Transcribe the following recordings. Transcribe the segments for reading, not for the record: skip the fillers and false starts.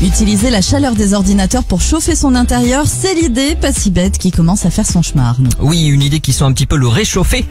Utiliser la chaleur des ordinateurs pour chauffer son intérieur, c'est l'idée pas si bête qui commence à faire son chemin. Oui, une idée qui sent un petit peu le réchauffer.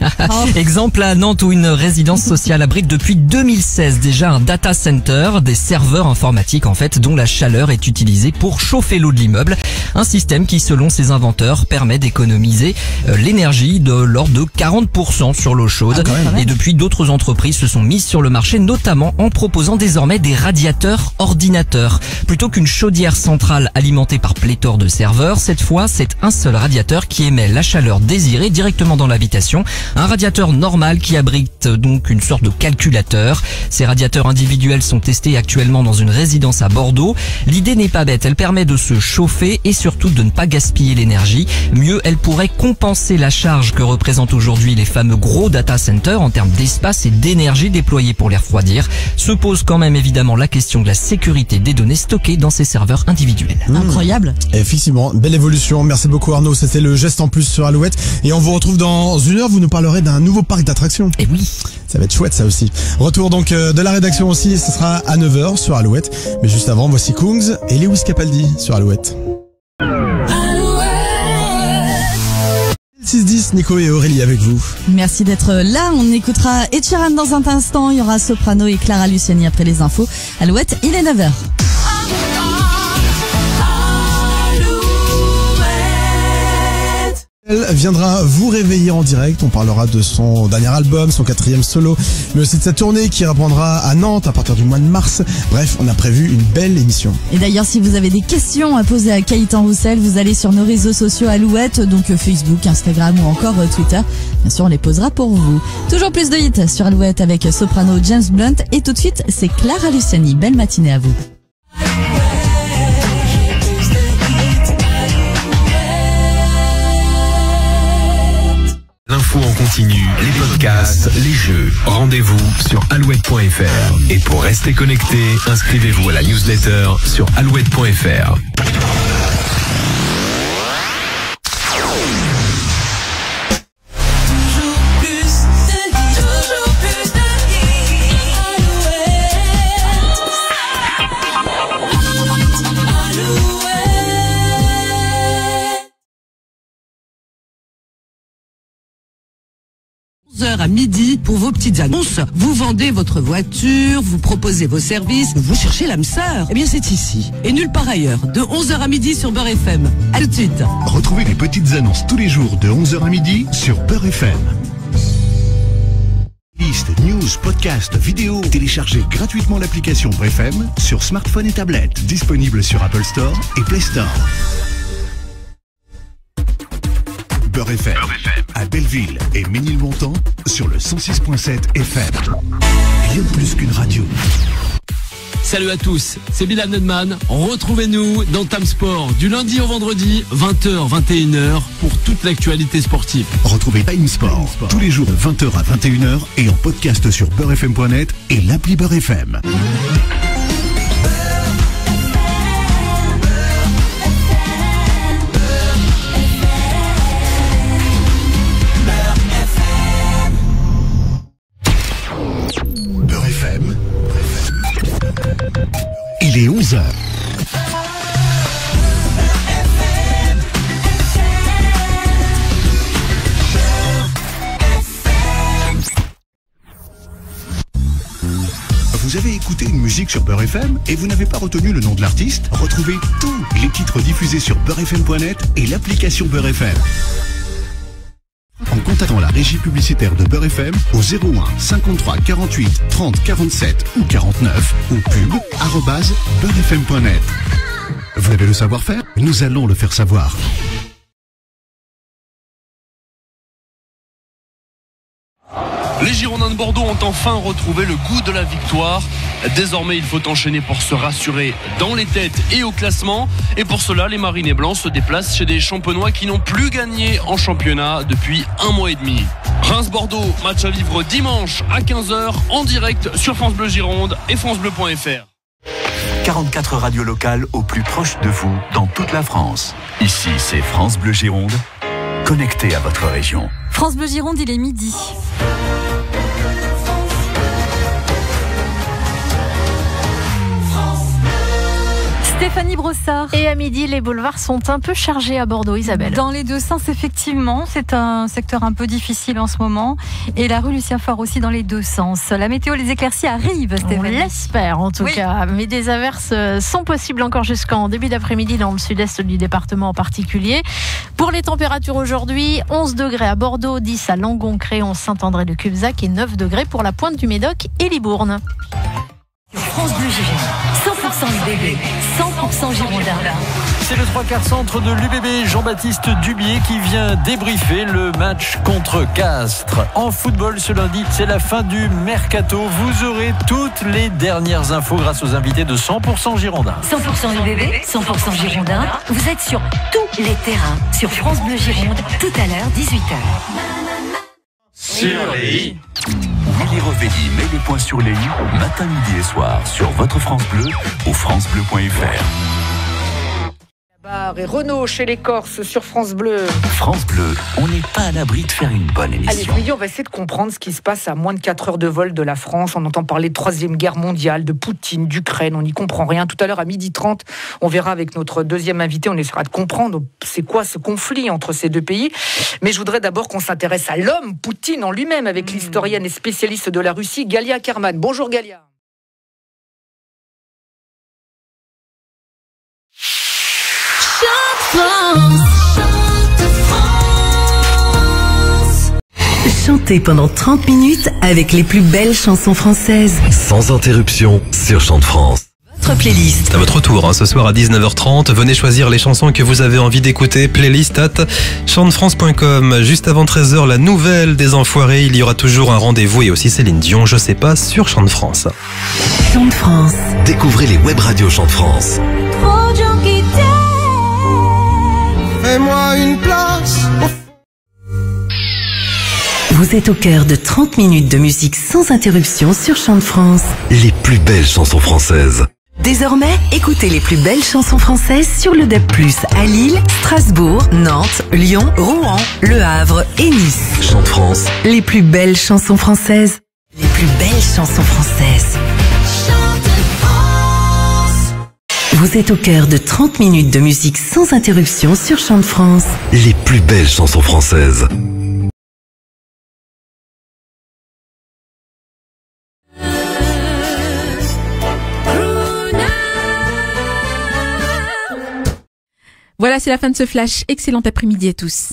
Exemple à Nantes où une résidence sociale abrite depuis 2016 déjà un data center, des serveurs informatiques en fait dont la chaleur est utilisée pour chauffer l'eau de l'immeuble. Un système qui selon ses inventeurs permet d'économiser l'énergie de l'ordre de 40% sur l'eau chaude. Et depuis d'autres entreprises se sont mises sur le marché, notamment en proposant désormais des radiateurs ordinateurs. Plutôt qu'une chaudière centrale alimentée par pléthore de serveurs, cette fois c'est un seul radiateur qui émet la chaleur désirée directement dans l'habitation. Un radiateur normal qui abrite donc une sorte de calculateur. Ces radiateurs individuels sont testés actuellement dans une résidence à Bordeaux. L'idée n'est pas bête, elle permet de se chauffer et surtout de ne pas gaspiller l'énergie. Mieux, elle pourrait compenser la charge que représentent aujourd'hui les fameux gros data centers en termes d'espace et d'énergie déployée pour les refroidir. Se pose quand même évidemment la question de la sécurité des données stockées dans ces serveurs individuels. Incroyable. Effectivement, belle évolution. Merci beaucoup Arnaud, c'était le geste en plus sur Alouette. Et on vous retrouve dans une heure, vous nous parlerez d'un nouveau parc d'attractions. Et oui, ça va être chouette ça aussi. Retour donc de la rédaction aussi, ce sera à 9h sur Alouette. Mais juste avant, voici Kungs et Lewis Capaldi sur Alouette. 6-10, Nico et Aurélie avec vous. Merci d'être là. On écoutera Ed Sheeran dans un instant. Il y aura Soprano et Clara Luciani après les infos. Alouette, il est 9h. Elle viendra vous réveiller en direct, on parlera de son dernier album, son 4e solo, mais aussi de sa tournée qui reprendra à Nantes à partir du mois de mars. Bref, on a prévu une belle émission. Et d'ailleurs, si vous avez des questions à poser à Gaëtan Roussel, vous allez sur nos réseaux sociaux Alouette, donc Facebook, Instagram ou encore Twitter. Bien sûr, on les posera pour vous. Toujours plus de hits sur Alouette avec Soprano, James Blunt et tout de suite, c'est Clara Luciani. Belle matinée à vous. L'info en continu, les podcasts, les jeux. Rendez-vous sur alouette.fr. Et pour rester connecté, inscrivez-vous à la newsletter sur alouette.fr. À midi pour vos petites annonces. Vous vendez votre voiture, vous proposez vos services, vous cherchez l'âme sœur. Eh bien c'est ici et nulle part ailleurs. De 11h à midi sur Beurre FM. À tout de suite. Retrouvez les petites annonces tous les jours de 11h à midi sur Beurre FM. Liste, news, podcast, vidéo. Téléchargez gratuitement l'application Beurre FM sur smartphone et tablette. Disponible sur Apple Store et Play Store. Beurre FM. À Belleville et Ménilmontant sur le 106.7 FM. Rien de plus qu'une radio. Salut à tous, c'est Bilal Nedman. Retrouvez-nous dans Tam Sport du lundi au vendredi, 20h, 21h pour toute l'actualité sportive. Retrouvez Time Sport tous les jours de 20h à 21h et en podcast sur beurrefm.net et l'appli Beurre FM. Il est 11h. Vous avez écouté une musique sur Beurre FM et vous n'avez pas retenu le nom de l'artiste? Retrouvez tous les titres diffusés sur beurrefm.net et l'application Beurre FM. En contactant la régie publicitaire de Beurre FM au 01 53 48 30 47 ou 49 ou pub@beurrefm.net. Vous avez le savoir-faire? Nous allons le faire savoir. Les Girondins de Bordeaux ont enfin retrouvé le goût de la victoire. Désormais, il faut enchaîner pour se rassurer dans les têtes et au classement. Et pour cela, les Marinés Blancs se déplacent chez des Champenois qui n'ont plus gagné en championnat depuis 1 mois et demi. Reims-Bordeaux, match à vivre dimanche à 15h en direct sur France Bleu Gironde et francebleu.fr. 44 radios locales au plus proche de vous dans toute la France. Ici, c'est France Bleu Gironde, connecté à votre région. France Bleu Gironde, il est midi. Stéphanie Brossard. Et à midi, les boulevards sont un peu chargés à Bordeaux, Isabelle. Dans les deux sens, effectivement. C'est un secteur un peu difficile en ce moment. Et la rue Lucien Faure aussi dans les deux sens. La météo, les éclaircies arrivent, Stéphanie. On l'espère en tout cas. Mais des averses sont possibles encore jusqu'en début d'après-midi dans le sud-est du département en particulier. Pour les températures aujourd'hui, 11 degrés à Bordeaux, 10 à Langon, Créon, Saint-André-de-Cubzac et 9 degrés pour la pointe du Médoc et Libourne. France Bleu Gironde, 100% UBB, 100% Girondin. C'est le 3/4 centre de l'UBB, Jean-Baptiste Dubier qui vient débriefer le match contre Castres. En football ce lundi, c'est la fin du mercato. Vous aurez toutes les dernières infos grâce aux invités de 100% Girondin. 100% UBB, 100% Girondin. Vous êtes sur tous les terrains, sur France Bleu Gironde, tout à l'heure, 18h. Sur les i. Willy Revelli met les points sur les i, matin, midi et soir, sur votre France Bleu ou francebleu.fr. Et Renault chez les Corses sur France Bleu. France Bleu, on n'est pas à l'abri de faire une bonne émission. Allez, ce midi, on va essayer de comprendre ce qui se passe à moins de 4 heures de vol de la France. On entend parler de 3e guerre mondiale, de Poutine, d'Ukraine, on n'y comprend rien. Tout à l'heure, à 12h30, on verra avec notre deuxième invité, on essaiera de comprendre c'est quoi ce conflit entre ces deux pays. Mais je voudrais d'abord qu'on s'intéresse à l'homme, Poutine en lui-même, avec l'historienne et spécialiste de la Russie, Galia Kerman. Bonjour Galia. Chantez pendant 30 minutes avec les plus belles chansons françaises. Sans interruption sur Chante France. Votre playlist. À votre tour, ce soir à 19h30, venez choisir les chansons que vous avez envie d'écouter. Playlist at chantefrance.com. Juste avant 13h, la nouvelle des Enfoirés. Il y aura toujours un rendez-vous et aussi Céline Dion, je sais pas, sur Chante France. Chante France. Découvrez les web radios Chante France. Trop de gens qui t'aiment. Fais-moi une place. Vous êtes au cœur de 30 minutes de musique sans interruption sur Chante France. Les plus belles chansons françaises. Désormais, écoutez les plus belles chansons françaises sur le DAB+, à Lille, Strasbourg, Nantes, Lyon, Rouen, Le Havre et Nice. Chante France. Les plus belles chansons françaises. Les plus belles chansons françaises. Chante France. Vous êtes au cœur de 30 minutes de musique sans interruption sur Chante France. Les plus belles chansons françaises. Voilà, c'est la fin de ce flash. Excellent après-midi à tous.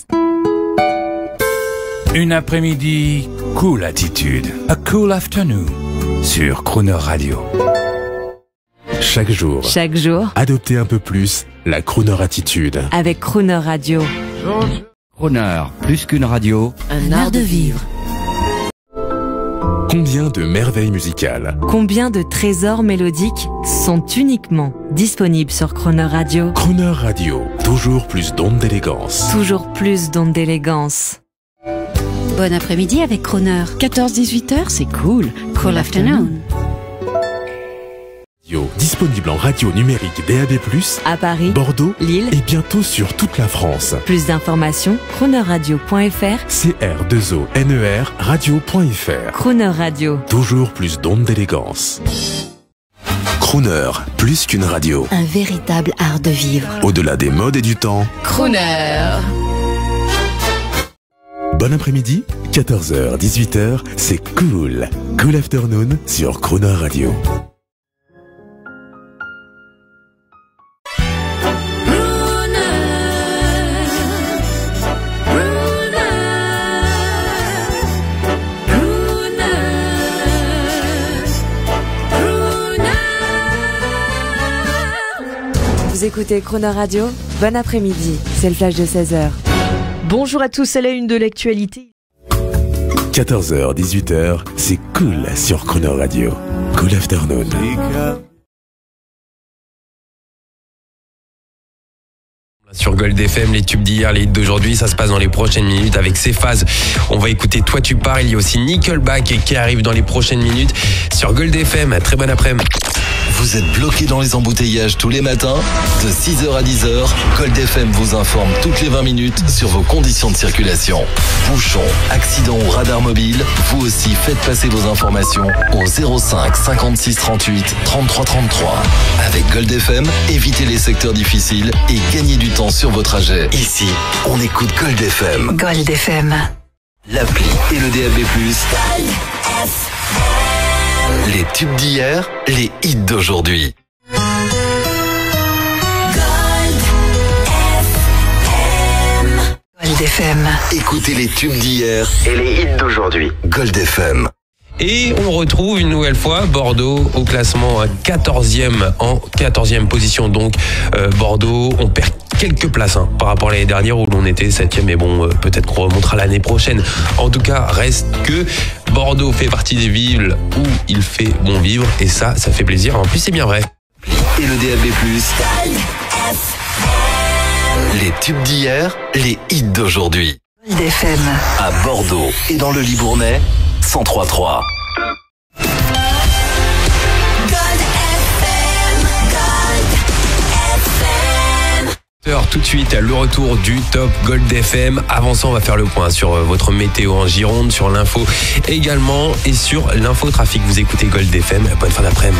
Une après-midi cool attitude. A cool afternoon sur Crooner Radio. Chaque jour, adoptez un peu plus la Crooner attitude. Avec Crooner Radio. Crooner, plus qu'une radio. Un art de vivre. Combien de merveilles musicales, combien de trésors mélodiques sont uniquement disponibles sur Crooner Radio. Crooner Radio, toujours plus d'ondes d'élégance. Toujours plus d'ondes d'élégance. Bon après-midi avec Crooner. 14-18h, c'est cool. Cool afternoon. Disponible en radio numérique DAB+, à Paris, Bordeaux, Lille et bientôt sur toute la France. Plus d'informations, croonerradio.fr, CR2ONER radio.fr. Crooner Radio. Toujours plus d'ondes d'élégance. Crooner, plus qu'une radio. Un véritable art de vivre. Au-delà des modes et du temps. Crooner. Bon après-midi, 14h, 18h, c'est cool. Cool afternoon sur Crooner Radio. Vous écoutez Crooner Radio, bon après-midi, c'est le flash de 16h. Bonjour à tous, à la une de l'actualité. 14h, 18h, c'est cool sur Crooner Radio. Cool afternoon. Sur Gold FM, les tubes d'hier, les hits d'aujourd'hui, ça se passe dans les prochaines minutes avec ces phases. On va écouter Toi tu parles, il y a aussi Nickelback qui arrive dans les prochaines minutes sur Gold FM. Très bon après-midi. Vous êtes bloqué dans les embouteillages tous les matins? De 6h à 10h, Gold FM vous informe toutes les 20 minutes sur vos conditions de circulation. Bouchons, accidents ou radar mobile, vous aussi faites passer vos informations au 05 56 38 33 33. Avec Gold FM, évitez les secteurs difficiles et gagnez du temps sur vos trajets. Ici, on écoute Gold FM. Gold FM. L'appli et le DAB+. Les tubes d'hier, les hits d'aujourd'hui. Gold FM. Écoutez les tubes d'hier et les hits d'aujourd'hui. Gold FM. Et on retrouve une nouvelle fois Bordeaux au classement à 14e position. Donc Bordeaux, on perd quelques places par rapport à l'année dernière où l'on était 7e. Mais bon, peut-être qu'on remontera l'année prochaine. En tout cas, reste que Bordeaux fait partie des villes où il fait bon vivre. Et ça fait plaisir. En plus, c'est bien vrai. Et le DAB+. Les tubes d'hier, les hits d'aujourd'hui. Gold FM. À Bordeaux et dans le Libournais, 103.3. Tout de suite, le retour du Top Gold FM. Avant ça, on va faire le point sur votre météo en Gironde, sur l'info également et sur l'info trafic. Vous écoutez Gold FM. Bonne fin d'après-midi.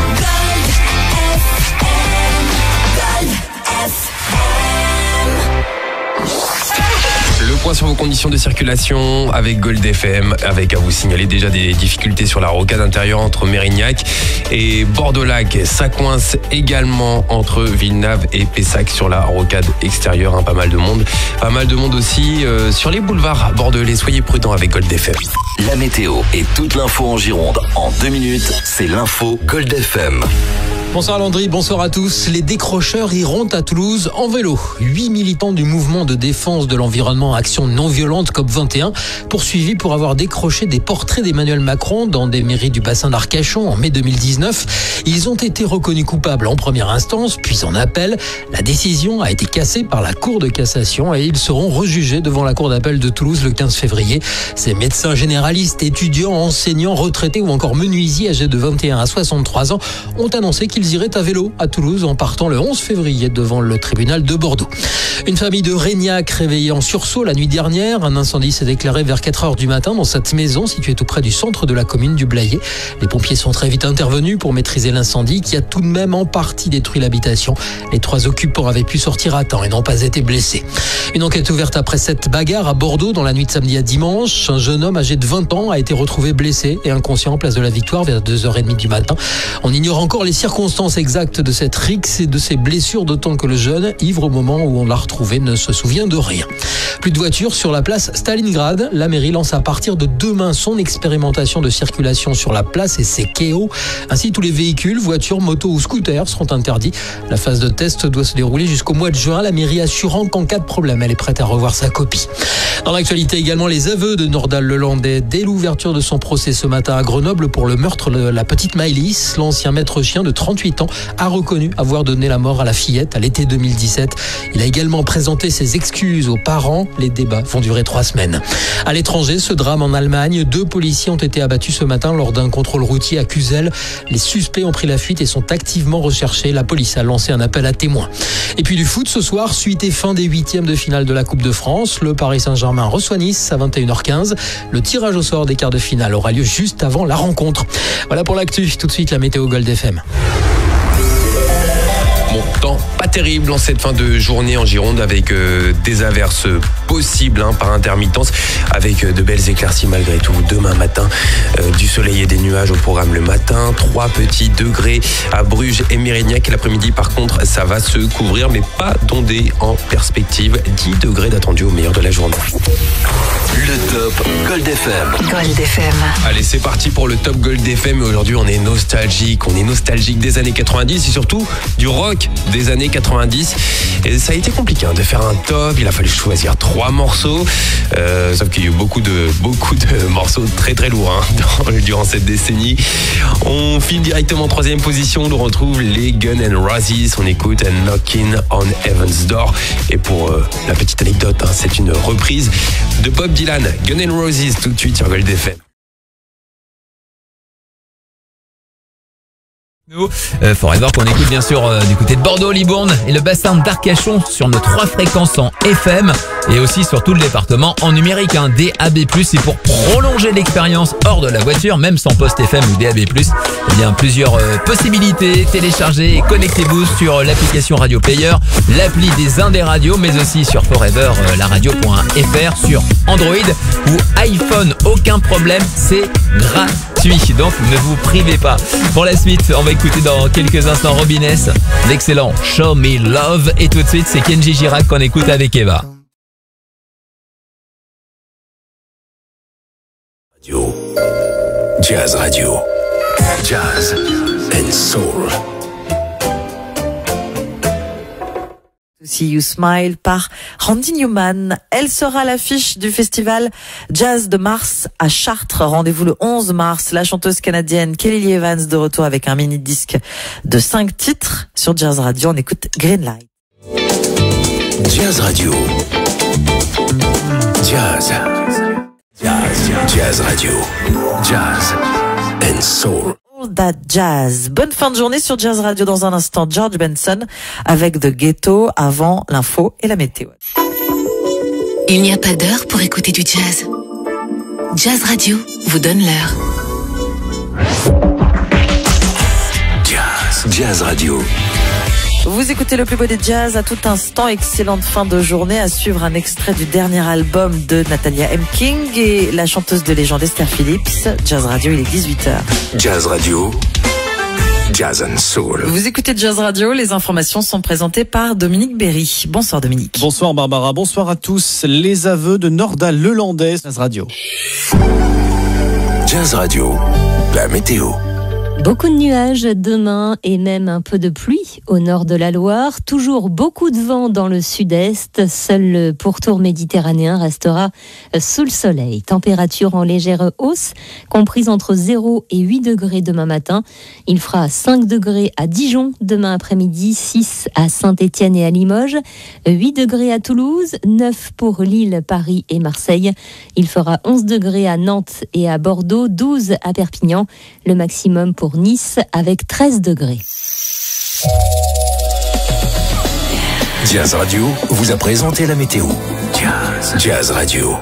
Le point sur vos conditions de circulation avec Gold FM, avec à vous signaler déjà des difficultés sur la rocade intérieure entre Mérignac et Bordeaux-Lac. Ça coince également entre Villeneuve et Pessac sur la rocade extérieure. Pas mal de monde. Pas mal de monde aussi sur les boulevards bordelais. Soyez prudents avec Gold FM. La météo et toute l'info en Gironde en 2 minutes, c'est l'info Gold FM. Bonsoir Landry, bonsoir à tous. Les décrocheurs iront à Toulouse en vélo. 8 militants du mouvement de défense de l'environnement Action non violente COP21 poursuivis pour avoir décroché des portraits d'Emmanuel Macron dans des mairies du bassin d'Arcachon en mai 2019. Ils ont été reconnus coupables en première instance, puis en appel. La décision a été cassée par la Cour de cassation et ils seront rejugés devant la Cour d'appel de Toulouse le 15 février. Ces médecins généralistes, étudiants, enseignants, retraités ou encore menuisiers âgés de 21 à 63 ans ont annoncé qu'ils iraient à vélo à Toulouse en partant le 11 février devant le tribunal de Bordeaux. Une famille de Régnac réveillée en sursaut la nuit dernière. Un incendie s'est déclaré vers 4h du matin dans cette maison située tout près du centre de la commune du Blayais. Les pompiers sont très vite intervenus pour maîtriser l'incendie qui a tout de même en partie détruit l'habitation. Les 3 occupants avaient pu sortir à temps et n'ont pas été blessés. Une enquête ouverte après cette bagarre à Bordeaux dans la nuit de samedi à dimanche. Un jeune homme âgé de 20 ans a été retrouvé blessé et inconscient en place de la Victoire vers 2h30 du matin. On ignore encore les circonstances exactes de cette rixe et de ses blessures, d'autant que le jeune, ivre au moment où on l'a retrouvé, ne se souvient de rien. Plus de voitures sur la place Stalingrad. La mairie lance à partir de demain son expérimentation de circulation sur la place et ses quais. Ainsi, tous les véhicules, voitures, motos ou scooters seront interdits. La phase de test doit se dérouler jusqu'au mois de juin, la mairie assurant qu'en cas de problème, elle est prête à revoir sa copie. Dans l'actualité également, les aveux de Nordal Lelandais dès l'ouverture de son procès ce matin à Grenoble pour le meurtre de la petite Maëlys. L'ancien maître chien de 38 ans a reconnu avoir donné la mort à la fillette à l'été 2017. Il a également présenté ses excuses aux parents. Les débats vont durer 3 semaines. À l'étranger, ce drame en Allemagne, 2 policiers ont été abattus ce matin lors d'un contrôle routier à Cusel. Les suspects ont pris la fuite et sont activement recherchés. La police a lancé un appel à témoins. Et puis du foot ce soir, suite et fin des 8e de finale de la Coupe de France. Le Paris Saint-Germain reçoit Nice à 21h15. Le tirage au sort des quarts de finale aura lieu juste avant la rencontre. Voilà pour l'actu. Tout de suite la météo Gold FM. Bon, temps pas terrible en cette fin de journée en Gironde avec des averses possibles par intermittence, avec de belles éclaircies malgré tout. Demain matin, du soleil et des nuages au programme le matin, 3 petits degrés à Bruges et Mérignac. L'après-midi par contre, ça va se couvrir mais pas d'ondées en perspective. 10 degrés d'attendu au meilleur de la journée. Le Top Gold FM. Gold FM. Allez, c'est parti pour le Top Gold FM. Aujourd'hui, on est nostalgique. On est nostalgique des années 90 et surtout du rock des années 90. Et ça a été compliqué de faire un top. Il a fallu choisir 3 morceaux. Sauf qu'il y a eu beaucoup de morceaux très très lourds durant cette décennie. On file directement en 3e position. On retrouve les Guns N' Roses. On écoute Knockin' on Heaven's Door. Et pour la petite anecdote, c'est une reprise de Bob Dylan. Guns N' Roses tout de suite sur Gold FM. Forever qu'on écoute bien sûr du côté de Bordeaux, Libourne et le bassin d'Arcachon sur nos 3 fréquences en FM et aussi sur tout le département en numérique, DAB+. Et pour prolonger l'expérience hors de la voiture, même sans poste FM ou DAB+, eh bien plusieurs possibilités. Téléchargez et connectez-vous sur l'application Radio Player, l'appli des Indés Radio, mais aussi sur Forever, la radio.fr sur Android ou iPhone. Aucun problème, c'est gratuit. Donc ne vous privez pas. Pour la suite, on va écouter dans quelques instants Robin S, l'excellent Show Me Love. Et tout de suite, c'est Kenji Girac qu'on écoute avec Eva. Jazz Radio. Jazz and Soul. See You Smile par Randy Newman. Elle sera à l'affiche du festival Jazz de Mars à Chartres. Rendez-vous le 11 mars. La chanteuse canadienne Kelly Lee Evans de retour avec un mini-disque de 5 titres sur Jazz Radio. On écoute Green Light. Jazz Radio. Jazz. Jazz Radio. Jazz and Soul. That Jazz. Bonne fin de journée sur Jazz Radio. Dans un instant, George Benson avec The Ghetto avant l'info et la météo. Il n'y a pas d'heure pour écouter du jazz. Jazz Radio vous donne l'heure. Jazz Radio. Vous écoutez le plus beau des jazz à tout instant. Excellente fin de journée. À suivre un extrait du dernier album de Natalia M. King et la chanteuse de légende Esther Phillips. Jazz Radio, il est 18h. Jazz Radio. Jazz and Soul. Vous écoutez Jazz Radio. Les informations sont présentées par Dominique Berry. Bonsoir Dominique. Bonsoir Barbara. Bonsoir à tous. Les aveux de Norda Lelandais. Jazz Radio. Jazz Radio. La météo. Beaucoup de nuages demain et même un peu de pluie au nord de la Loire. Toujours beaucoup de vent dans le sud-est. Seul le pourtour méditerranéen restera sous le soleil. Température en légère hausse, comprise entre 0 et 8 degrés demain matin. Il fera 5 degrés à Dijon demain après-midi, 6 à Saint-Étienne et à Limoges, 8 degrés à Toulouse, 9 pour Lille, Paris et Marseille. Il fera 11 degrés à Nantes et à Bordeaux, 12 à Perpignan. Le maximum pour Nice avec 13 degrés. Jazz Radio vous a présenté la météo. Jazz Radio.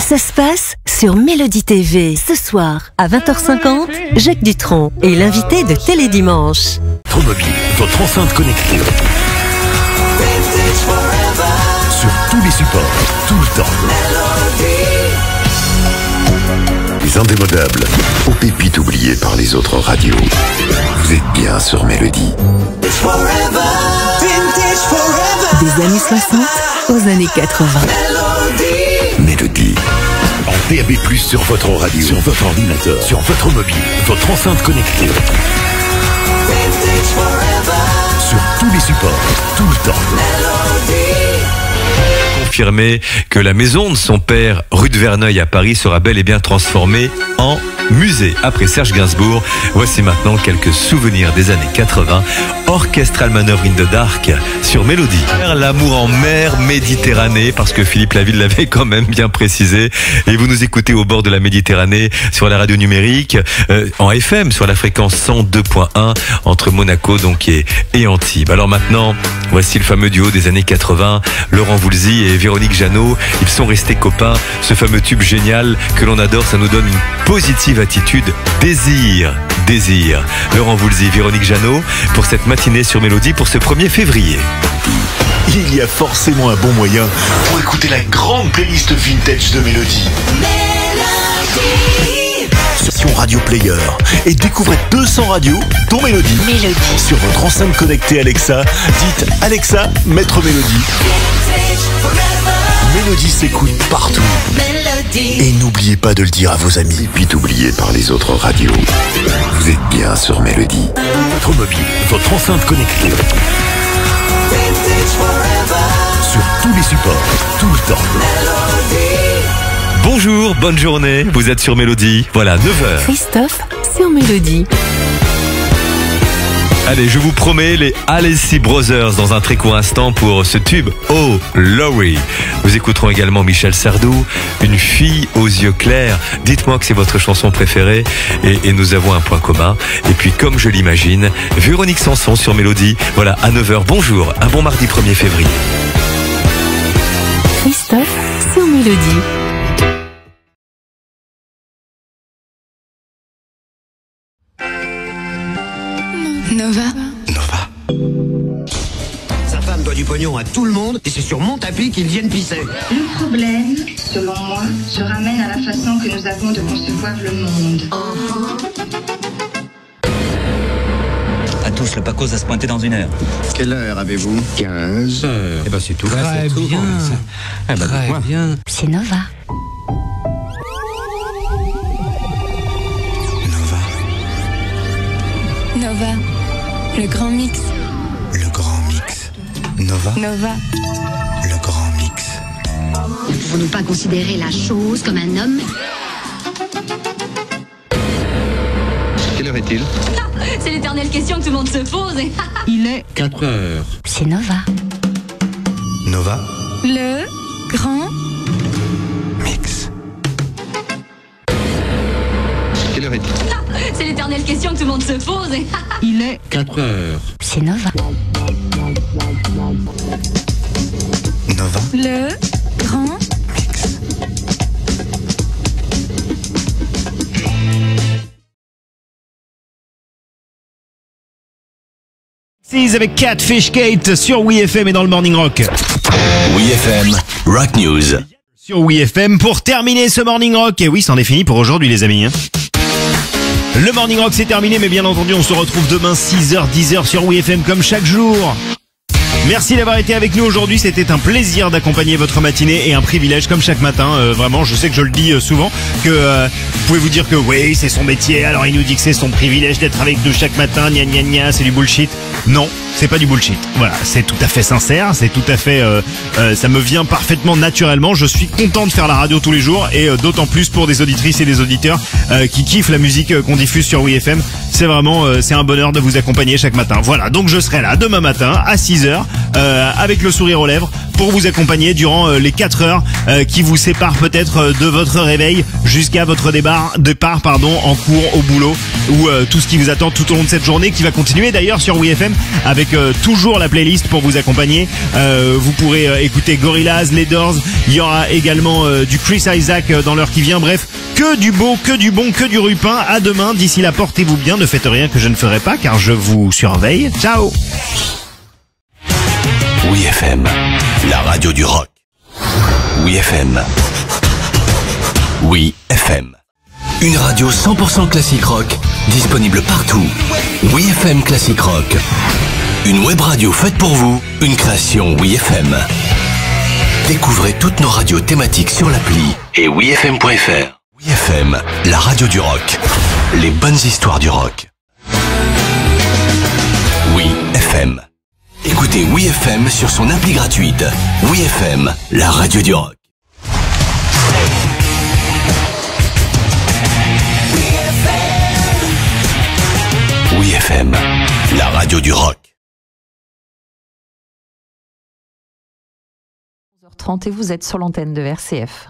Ça se passe sur Mélodie TV. Ce soir, à 20h50, Jacques Dutronc est l'invité de Télédimanche. Votre mobile, votre enceinte connectée. Sur tous les supports, tout le temps. Les indémodables, aux pépites oubliées par les autres radios. Vous êtes bien sur Mélodie. Des années 60 aux années 80. Mélodie. En DAB+, sur votre radio, sur votre ordinateur, sur votre mobile, votre enceinte connectée. Sur tous les supports, tout le temps. Confirmé que la maison de son père, rue de Verneuil à Paris, sera bel et bien transformée en musée. Après Serge Gainsbourg, voici maintenant quelques souvenirs des années 80. Orchestral Manœuvre in the Dark sur Mélodie. L'amour en mer Méditerranée, parce que Philippe Laville l'avait quand même bien précisé. Et vous nous écoutez au bord de la Méditerranée sur la radio numérique, en FM sur la fréquence 102.1 entre Monaco donc et Antibes. Alors maintenant, voici le fameux duo des années 80, Laurent Voulzy et Véronique Jeannot. Ils sont restés copains. Ce fameux tube génial que l'on adore, ça nous donne une positive attitude. Désir. Laurent Voulzy, Véronique Jeannot pour cette matinée sur Mélodie pour ce 1er février. Il y a forcément un bon moyen pour écouter la grande playlist vintage de Mélodie. Sur Radio Player et découvrez 200 radios dont Mélodie. Sur votre enceinte connectée Alexa, dites Alexa, mettre Mélodie. Mélodie s'écoute partout. Et n'oubliez pas de le dire à vos amis, puis oubliés par les autres radios. Vous êtes bien sur Mélodie. Votre mobile, votre enceinte connectée. Sur tous les supports, tout le temps. Bonjour, bonne journée, vous êtes sur Mélodie. Voilà, 9h. Christophe sur Mélodie. Allez, je vous promets les Alessi Brothers dans un très court instant pour ce tube Oh Laurie. Nous écouterons également Michel Sardou, Une fille aux yeux clairs. Dites-moi que c'est votre chanson préférée et nous avons un point commun. Et puis comme je l'imagine, Véronique Sanson sur Mélodie. Voilà, à 9h. Bonjour, un bon mardi 1er février. Christophe sur Mélodie. Nova. Sa femme doit du pognon à tout le monde et c'est sur mon tapis qu'ils viennent pisser. Le problème, selon moi, se ramène à la façon que nous avons de concevoir le monde. À tous, le Pacos va se pointer dans 1 heure. Quelle heure avez-vous? 15 heures. Eh ben c'est tout. Très bien. Très bien. C'est Nova. Nova. Le grand mix. Le grand mix. Nova. Le grand mix. Ne pouvons-nous pas considérer la chose comme un homme? Quelle heure est-il? C'est l'éternelle question que tout le monde se pose. Il est 4 heures. C'est Nova. Nova. Le grand mix. Quelle heure est-il? C'est l'éternelle question que tout le monde se pose. Il est 4 heures. C'est Nova. Nova. Le grand mix. Avec Catfish Kate sur WeFM et dans le Morning Rock. WeFM, Rock News. Sur WeFM pour terminer ce Morning Rock. Et oui, c'en est fini pour aujourd'hui les amis. Le Morning Rock c'est terminé, mais bien entendu on se retrouve demain 6h, 10h sur WeFM comme chaque jour. Merci d'avoir été avec nous aujourd'hui, c'était un plaisir d'accompagner votre matinée et un privilège comme chaque matin. Vraiment, je sais que je le dis souvent, que vous pouvez vous dire que oui, c'est son métier, alors il nous dit que c'est son privilège d'être avec nous chaque matin, gna gna gna, c'est du bullshit. Non, c'est pas du bullshit. Voilà, c'est tout à fait sincère, c'est tout à fait, ça me vient parfaitement naturellement. Je suis content de faire la radio tous les jours et d'autant plus pour des auditrices et des auditeurs qui kiffent la musique qu'on diffuse sur WeFM. C'est vraiment, c'est un bonheur de vous accompagner chaque matin. Voilà, donc je serai là demain matin à 6h avec le sourire aux lèvres pour vous accompagner durant les 4 heures qui vous séparent peut-être de votre réveil jusqu'à votre départ en cours, au boulot ou tout ce qui vous attend tout au long de cette journée qui va continuer d'ailleurs sur WeFM avec toujours la playlist pour vous accompagner. Vous pourrez écouter Gorillaz, les Doors, il y aura également du Chris Isaac dans l'heure qui vient. Bref, que du beau, que du bon, que du rupin. À demain, d'ici là portez-vous bien, ne faites rien que je ne ferai pas car je vous surveille. Ciao. WeFM, la radio du rock. WeFM. WeFM. Une radio 100% classique rock, disponible partout. WeFM Classic Rock. Une web radio faite pour vous, une création WeFM. Découvrez toutes nos radios thématiques sur l'appli et WeFM.fr. WeFM, la radio du rock. Les bonnes histoires du rock. WeFM. Écoutez WeFM sur son appli gratuite. WeFM, la radio du rock. WeFM, la radio du rock. 11h30 et vous êtes sur l'antenne de RCF.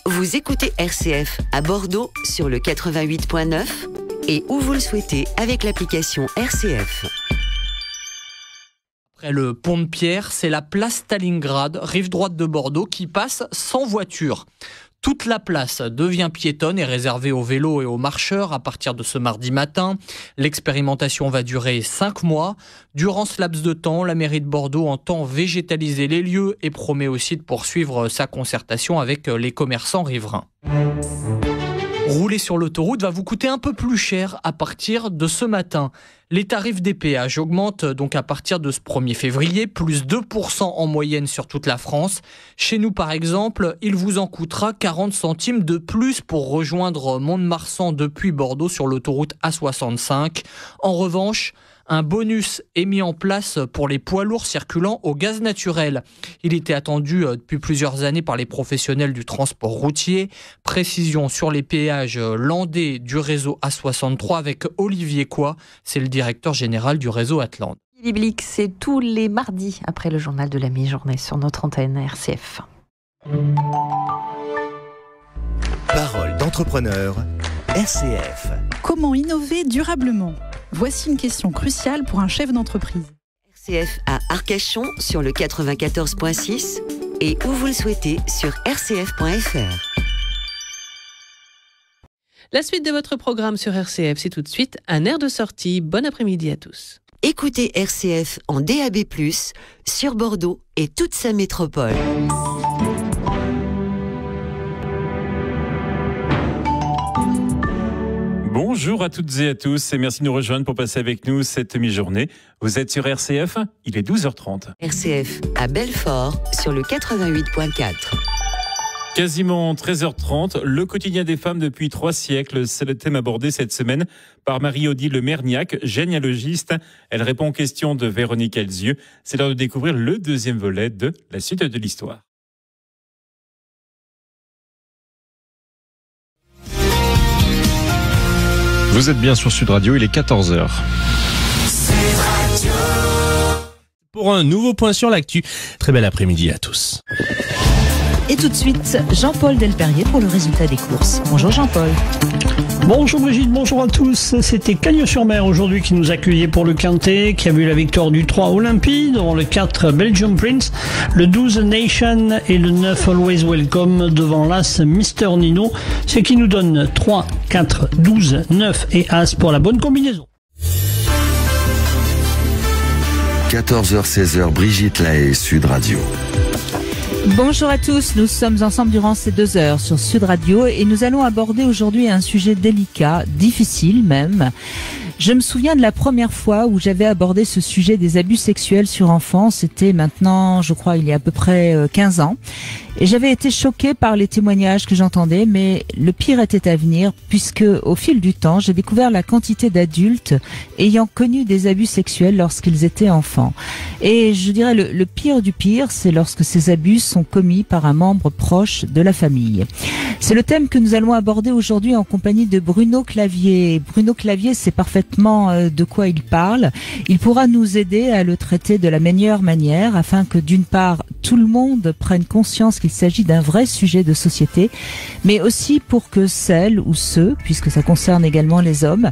Vous écoutez RCF à Bordeaux sur le 88.9 et où vous le souhaitez avec l'application RCF. Après le pont de Pierre, c'est la place Stalingrad, rive droite de Bordeaux, qui passe sans voiture. Toute la place devient piétonne et réservée aux vélos et aux marcheurs à partir de ce mardi matin. L'expérimentation va durer 5 mois. Durant ce laps de temps, la mairie de Bordeaux entend végétaliser les lieux et promet aussi de poursuivre sa concertation avec les commerçants riverains. Rouler sur l'autoroute va vous coûter un peu plus cher à partir de ce matin. Les tarifs des péages augmentent donc à partir de ce 1er février, plus 2% en moyenne sur toute la France. Chez nous, par exemple, il vous en coûtera 40 centimes de plus pour rejoindre Mont-de-Marsan depuis Bordeaux sur l'autoroute A65. En revanche, Un bonus est mis en place pour les poids lourds circulant au gaz naturel. Il était attendu depuis plusieurs années par les professionnels du transport routier. Précision sur les péages landais du réseau A63 avec Olivier Coy, c'est le directeur général du réseau Atlante. Biblique, c'est tous les mardis après le journal de la mi-journée sur notre antenne RCF. Parole d'entrepreneur, RCF. Comment innover durablement ? Voici une question cruciale pour un chef d'entreprise. RCF à Arcachon sur le 94.6 et où vous le souhaitez sur rcf.fr. La suite de votre programme sur RCF, c'est tout de suite un air de sortie. Bon après-midi à tous. Écoutez RCF en DAB+, sur Bordeaux et toute sa métropole. Bonjour à toutes et à tous et merci de nous rejoindre pour passer avec nous cette mi-journée. Vous êtes sur RCF, il est 12h30. RCF à Belfort sur le 88.4. Quasiment 13h30, le quotidien des femmes depuis 3 siècles, c'est le thème abordé cette semaine par Marie-Odile Merniac, généalogiste. Elle répond aux questions de Véronique Elzieux. C'est l'heure de découvrir le deuxième volet de La suite de l'histoire. Vous êtes bien sur Sud Radio, il est 14h. Pour un nouveau point sur l'actu. Très bel après-midi à tous. Et tout de suite, Jean-Paul Delperrier pour le résultat des courses. Bonjour Jean-Paul. Bonjour Brigitte, bonjour à tous. C'était Cagnes-sur-Mer aujourd'hui qui nous accueillait pour le Quintet, qui a vu la victoire du 3 Olympie devant le 4 Belgium Prince, le 12 Nation et le 9 Always Welcome devant l'As Mister Nino, ce qui nous donne 3, 4, 12, 9 et As pour la bonne combinaison. 14h-16h, Brigitte Lahaye, Sud Radio. Bonjour à tous, nous sommes ensemble durant ces 2 heures sur Sud Radio et nous allons aborder aujourd'hui un sujet délicat, difficile même. Je me souviens de la première fois où j'avais abordé ce sujet des abus sexuels sur enfants, c'était maintenant, je crois, il y a à peu près 15 ans. Et j'avais été choquée par les témoignages que j'entendais, mais le pire était à venir, puisque au fil du temps, j'ai découvert la quantité d'adultes ayant connu des abus sexuels lorsqu'ils étaient enfants. Et je dirais le pire du pire, c'est lorsque ces abus sont commis par un membre proche de la famille. C'est le thème que nous allons aborder aujourd'hui en compagnie de Bruno Clavier. Bruno Clavier sait parfaitement de quoi il parle. Il pourra nous aider à le traiter de la meilleure manière, afin que d'une part, tout le monde prenne conscience qu'il s'agit d'un vrai sujet de société, mais aussi pour que celles ou ceux, puisque ça concerne également les hommes,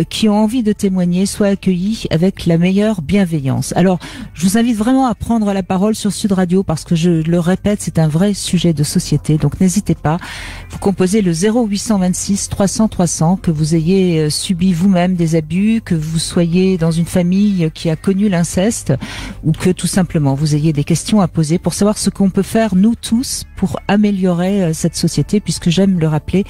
qui ont envie de témoigner soient accueillis avec la meilleure bienveillance. Alors, je vous invite vraiment à prendre la parole sur Sud Radio parce que je le répète, c'est un vrai sujet de société, donc n'hésitez pas. Vous composez le 0826 300 300, que vous ayez subi vous-même des abus, que vous soyez dans une famille qui a connu l'inceste, ou que tout simplement vous ayez des questions à poser pour savoir ce qu'on peut faire, nous tous, pour améliorer cette société, puisque j'aime le rappeler,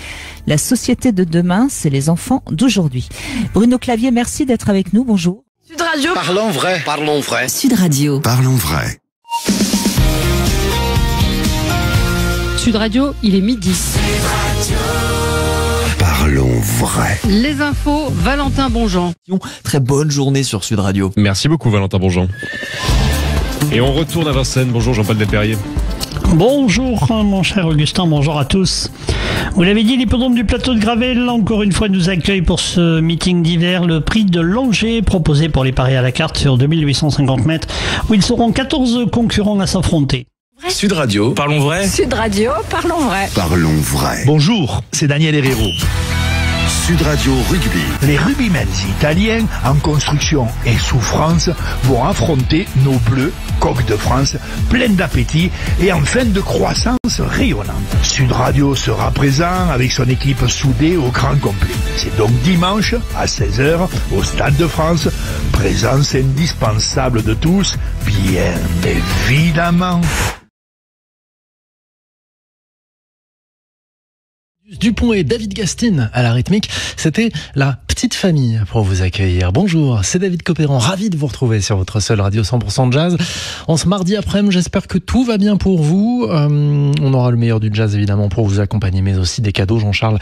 la société de demain, c'est les enfants d'aujourd'hui. Bruno Clavier, merci d'être avec nous, bonjour. Sud Radio. Parlons vrai. Parlons vrai. Sud Radio. Parlons vrai. Sud Radio, il est midi. Parlons vrai. Les infos, Valentin Bonjean. Très bonne journée sur Sud Radio. Merci beaucoup Valentin Bonjean. Et on retourne à Vincennes. Bonjour Jean-Paul Delperrier. Bonjour mon cher Augustin, bonjour à tous. Vous l'avez dit, l'hippodrome du plateau de Gravel, encore une fois, nous accueille pour ce meeting d'hiver le prix de Langeais, proposé pour les paris à la carte sur 2850 mètres, où ils seront 14 concurrents à s'affronter. Sud Radio. Parlons vrai. Sud Radio, parlons vrai. Parlons vrai. Bonjour, c'est Daniel Herrero. Sud Radio Rugby. Les rugbymen italiens en construction et souffrance vont affronter nos bleus, coqs de France, pleins d'appétit et en fin de croissance rayonnante. Sud Radio sera présent avec son équipe soudée au grand complet. C'est donc dimanche à 16h au Stade de France. Présence indispensable de tous, bien évidemment. Dupont et David Gastine à la rythmique, c'était la petite famille pour vous accueillir. Bonjour, c'est David Copéran, ravi de vous retrouver sur votre seule radio 100% jazz. En ce mardi après-midi, j'espère que tout va bien pour vous. On aura le meilleur du jazz évidemment pour vous accompagner, mais aussi des cadeaux. Jean-Charles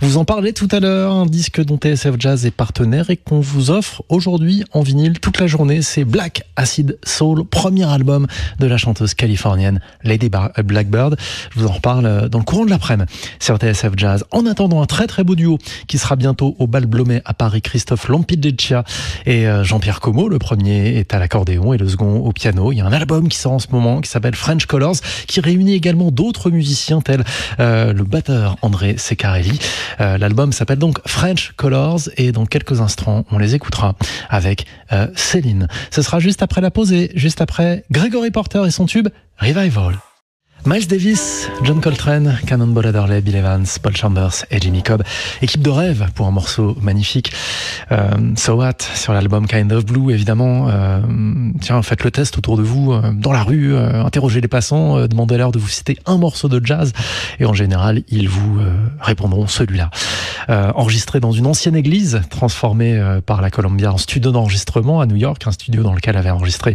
vous en parlait tout à l'heure, un disque dont TSF Jazz est partenaire et qu'on vous offre aujourd'hui en vinyle toute la journée. C'est Black Acid Soul, premier album de la chanteuse californienne Lady Blackbird. Je vous en reparle dans le courant de l'après-midi sur TSF Jazz. En attendant, un très très beau duo qui sera bientôt au Bal Blomet à Paris, Christophe Lampidicia et Jean-Pierre Como. Le premier est à l'accordéon et le second au piano. Il y a un album qui sort en ce moment qui s'appelle French Colors, qui réunit également d'autres musiciens tels le batteur André Ceccarelli. L'album s'appelle donc French Colors et dans quelques instants on les écoutera avec Céline. Ce sera juste après la pause et juste après Gregory Porter et son tube Revival. Miles Davis, John Coltrane, Cannonball Adderley, Bill Evans, Paul Chambers et Jimmy Cobb. Équipe de rêve pour un morceau magnifique. So What sur l'album Kind of Blue, évidemment. Tiens, faites le test autour de vous, dans la rue, interrogez les passants, demandez-leur de vous citer un morceau de jazz et en général, ils vous répondront celui-là. Enregistré dans une ancienne église, transformée par la Columbia en studio d'enregistrement à New York, un studio dans lequel avait enregistré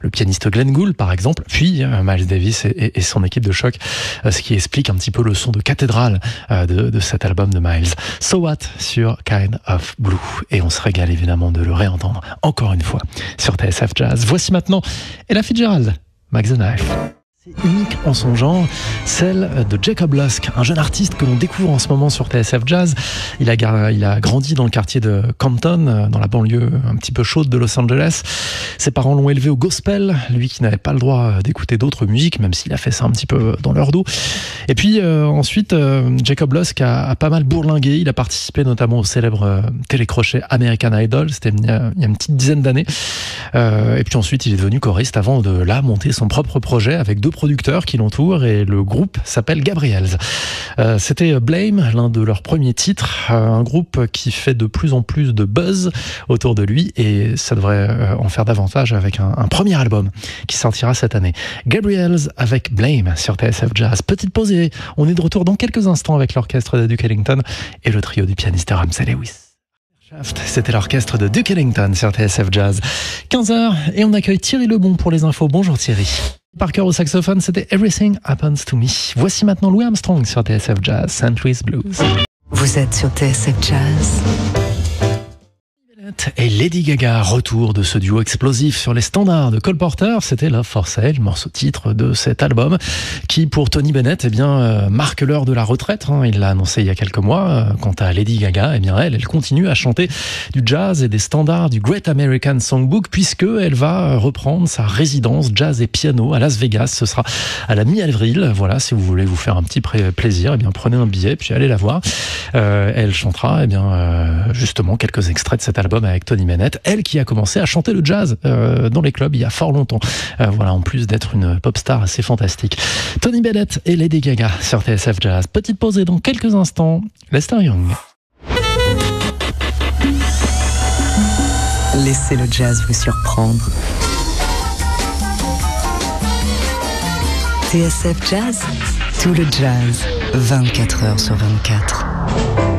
le pianiste Glenn Gould, par exemple, puis Miles Davis et son équipe de choc, ce qui explique un petit peu le son de cathédrale de cet album de Miles. So What sur Kind of Blue. Et on se régale évidemment de le réentendre encore une fois sur TSF Jazz. Voici maintenant Ella Fitzgerald, Max the Knife. C'est unique en son genre, celle de Jacob Lusk, un jeune artiste que l'on découvre en ce moment sur TSF Jazz. Il a grandi dans le quartier de Compton, dans la banlieue un petit peu chaude de Los Angeles. Ses parents l'ont élevé au gospel, lui qui n'avait pas le droit d'écouter d'autres musiques, même s'il a fait ça un petit peu dans leur dos. Et puis ensuite, Jacob Lusk a pas mal bourlingué. Il a participé notamment au célèbre télécrochet American Idol, c'était il y a une petite dizaine d'années. Et puis ensuite, il est devenu choriste avant de là monter son propre projet avec deux producteurs qui l'entourent et le groupe s'appelle Gabriels. C'était Blame, l'un de leurs premiers titres, un groupe qui fait de plus en plus de buzz autour de lui et ça devrait en faire davantage avec un premier album qui sortira cette année. Gabriels avec Blame sur TSF Jazz. Petite pause et on est de retour dans quelques instants avec l'orchestre de Duke Ellington et le trio du pianiste Ramsey Lewis. C'était l'orchestre de Duke Ellington sur TSF Jazz. 15h et on accueille Thierry Lebon pour les infos. Bonjour Thierry. Parker au saxophone, c'était Everything Happens to Me. Voici maintenant Louis Armstrong sur TSF Jazz, St. Louis Blues. Vous êtes sur TSF Jazz. Et Lady Gaga, retour de ce duo explosif sur les standards de Cole Porter, c'était Love for Sale, morceau titre de cet album qui pour Tony Bennett marque l'heure de la retraite, il l'a annoncé il y a quelques mois. Quant à Lady Gaga, elle continue à chanter du jazz et des standards du Great American Songbook puisque elle va reprendre sa résidence jazz et piano à Las Vegas. Ce sera à la mi-avril. Voilà, si vous voulez vous faire un petit plaisir, prenez un billet puis allez la voir. Elle chantera justement quelques extraits de cet album avec Tony Bennett, elle qui a commencé à chanter le jazz dans les clubs il y a fort longtemps. En plus d'être une pop star assez fantastique. Tony Bennett et Lady Gaga sur TSF Jazz. Petite pause et dans quelques instants, Lester Young. Laissez le jazz vous surprendre. TSF Jazz, tout le jazz, 24h sur 24.